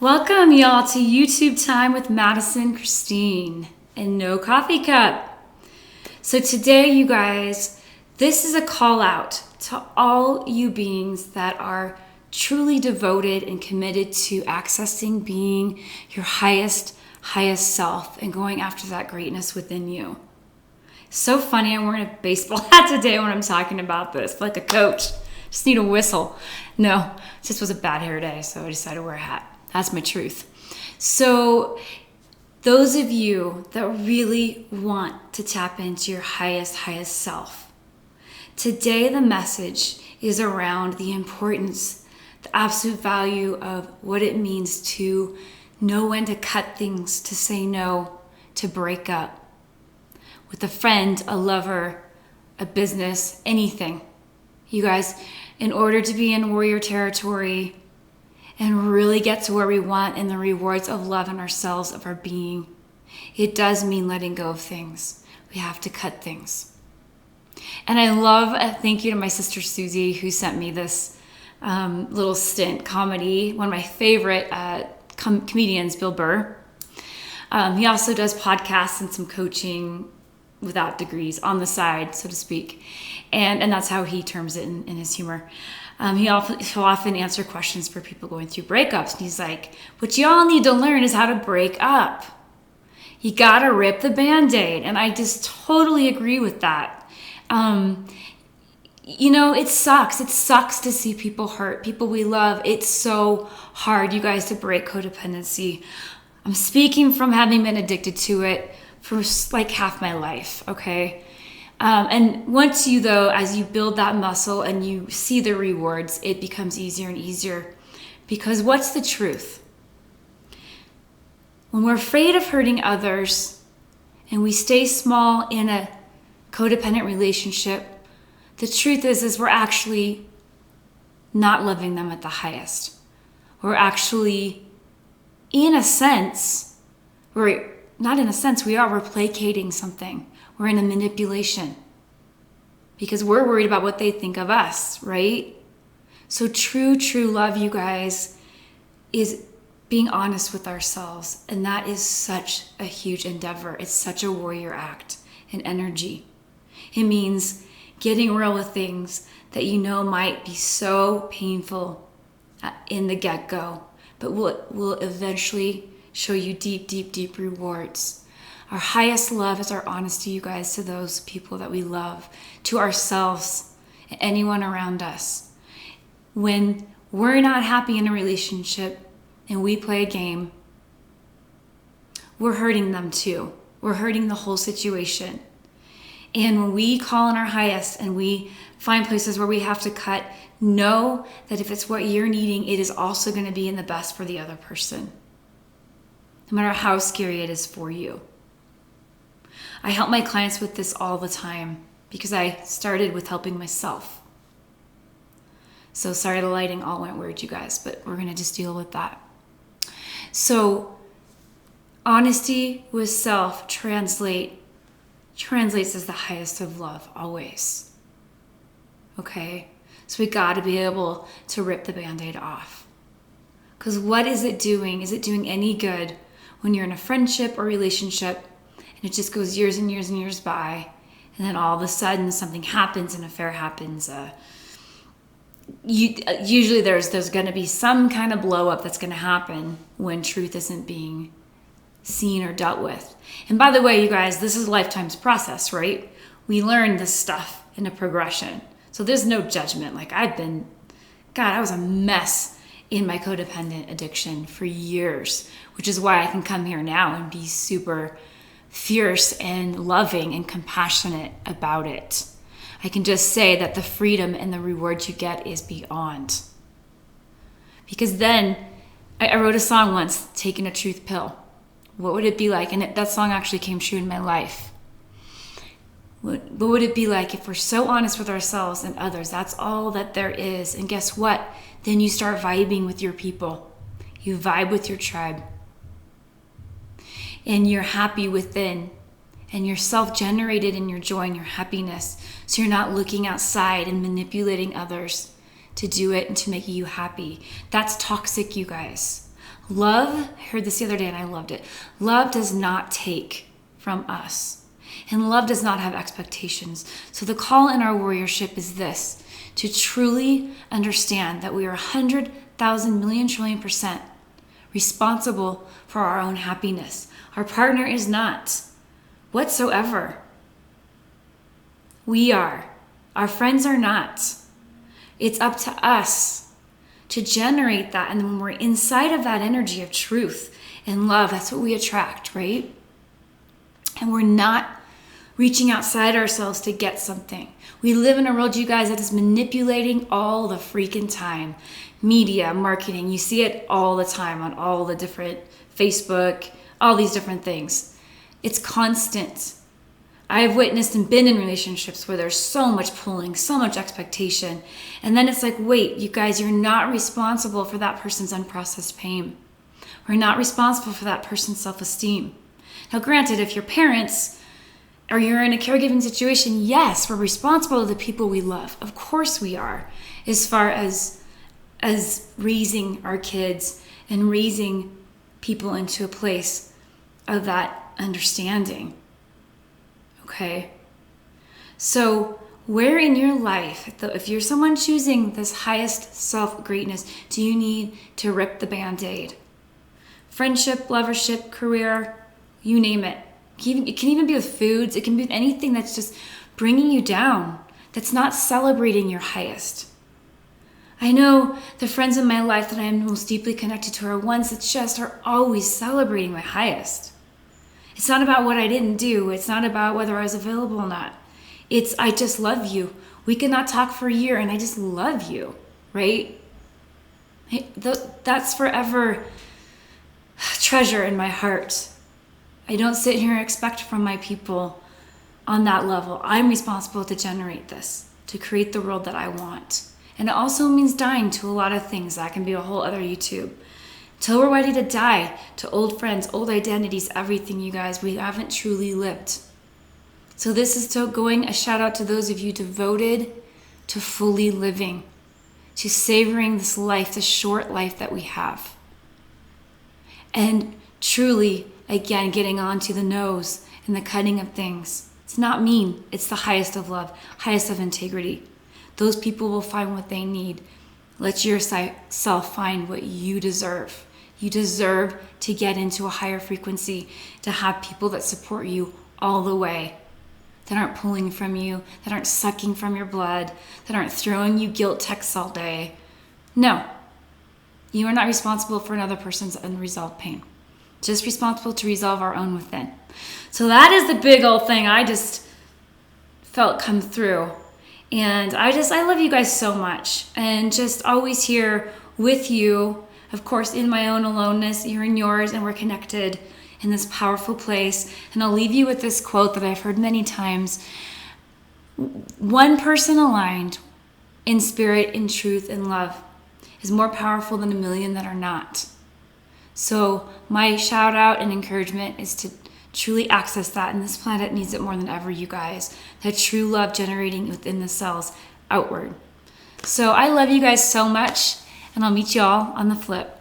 Welcome, y'all, to YouTube Time with Madison, Christine, and no coffee cup. So today, you guys, this is a call out to all you beings that are truly devoted and committed to accessing being your highest self and going after that greatness within you. So funny, I'm wearing a baseball hat today when I'm talking about this, like a coach. Just need a whistle. No, it just was a bad hair day, so I decided to wear a hat. That's my truth. So those of you that really want to tap into your highest self, today the message is around the importance, the absolute value of what it means to know when to cut things, to say no, to break up with a friend, a lover, a business, anything. You guys, in order to be in warrior territory and really get to where we want and the rewards of love in ourselves, of our being, it does mean letting go of things. We have to cut things. And I love, thank you to my sister Susie, who sent me this little stint comedy, one of my favorite comedians, Bill Burr. He also does podcasts and some coaching without degrees on the side, so to speak. And that's how he terms it in his humor. He'll often answer questions for people going through breakups. And he's like, what y'all need to learn is how to break up. You gotta rip the Band-Aid. And I just totally agree with that. It sucks. It sucks to see people hurt, people we love. It's so hard, you guys, to break codependency. I'm speaking from having been addicted to it for like half my life, okay? And once as you build that muscle and you see the rewards, it becomes easier and easier. Because what's the truth? When we're afraid of hurting others and we stay small in a codependent relationship, the truth is we're actually not loving them at the highest. We're actually, we're placating something. We're in a manipulation because we're worried about what they think of us, right? So true love, you guys, is being honest with ourselves. And that is such a huge endeavor. It's such a warrior act and energy. It means getting real with things that you know might be so painful in the get-go, but will eventually show you deep rewards. Our highest love is our honesty, you guys, to those people that we love, to ourselves, and anyone around us. When we're not happy in a relationship and we play a game, we're hurting them too. We're hurting the whole situation. And when we call on our highest and we find places where we have to cut, know that if it's what you're needing, it is also going to be in the best for the other person, no matter how scary it is for you. I help my clients with this all the time because I started with helping myself. So sorry the lighting all went weird, you guys, but we're going to just deal with that. So honesty with self translates as the highest of love, always. Okay? So we got to be able to rip the Band-Aid off. Because what is it doing? Is it doing any good when you're in a friendship or relationship and it just goes years and years by, and then all of a sudden something happens, an affair happens. Usually there's going to be some kind of blow up that's going to happen when truth isn't being seen or dealt with. And by the way, you guys, this is a lifetime's process, right? We learn this stuff in a progression. So there's no judgment. Like I was a mess in my codependent addiction for years, which is why I can come here now and be super fierce and loving and compassionate about it. I can just say that the freedom and the reward you get is beyond. Because then, I wrote a song once, Taking a Truth Pill. What would it be like? And that song actually came true in my life. What would it be like if we're so honest with ourselves and others? That's all that there is. And guess what? Then you start vibing with your people. You vibe with your tribe. And you're happy within, and you're self-generated in your joy and your happiness. So you're not looking outside and manipulating others to do it and to make you happy. That's toxic, you guys. Love, I heard this the other day and I loved it. Love does not take from us. And love does not have expectations. So the call in our warriorship is this, to truly understand that we are 100,000 million trillion % responsible for our own happiness. Our partner is not, whatsoever. We are. Our friends are not. It's up to us to generate that. And when we're inside of that energy of truth and love, that's what we attract, right? And we're not reaching outside ourselves to get something. We live in a world, you guys, that is manipulating all the freaking time. Media, marketing, you see it all the time on all the different Facebook, all these different things. It's constant. I have witnessed and been in relationships where there's so much pulling, so much expectation. And then it's like, wait, you guys, you're not responsible for that person's unprocessed pain. We're not responsible for that person's self-esteem. Now, granted, if you're parents or you're in a caregiving situation, yes, we're responsible to the people we love. Of course we are, as far as raising our kids and raising people into a place of that understanding. Okay? So where in your life, if you're someone choosing this highest self-greatness, do you need to rip the Band-Aid? Friendship, lovership, career, you name it. It can even be with foods. It can be with anything that's just bringing you down, that's not celebrating your highest. I know the friends in my life that I am most deeply connected to are ones that just are always celebrating my highest. It's not about what I didn't do. It's not about whether I was available or not. It's, I just love you. We could not talk for a year and I just love you, right? That's forever treasure in my heart. I don't sit here and expect from my people on that level. I'm responsible to generate this, to create the world that I want. And it also means dying to a lot of things. That can be a whole other YouTube. Till we're ready to die to old friends, old identities, everything, you guys. We haven't truly lived. So this is still going a shout out to those of you devoted to fully living, to savoring this life, this short life that we have. And truly, again, getting on to the nose and the cutting of things. It's not mean. It's the highest of love, highest of integrity. Those people will find what they need. Let yourself find what you deserve. You deserve to get into a higher frequency, to have people that support you all the way, that aren't pulling from you, that aren't sucking from your blood, that aren't throwing you guilt texts all day. No, you are not responsible for another person's unresolved pain. Just responsible to resolve our own within. So that is the big old thing I just felt come through. And I love you guys so much, and just always here with you, of course, in my own aloneness, you're in yours, and we're connected in this powerful place. And I'll leave you with this quote that I've heard many times. One person aligned in spirit, in truth, in love is more powerful than a million that are not. So my shout out and encouragement is to truly access that, and this planet needs it more than ever, you guys. That true love generating within the cells outward. So I love you guys so much, and I'll meet you all on the flip.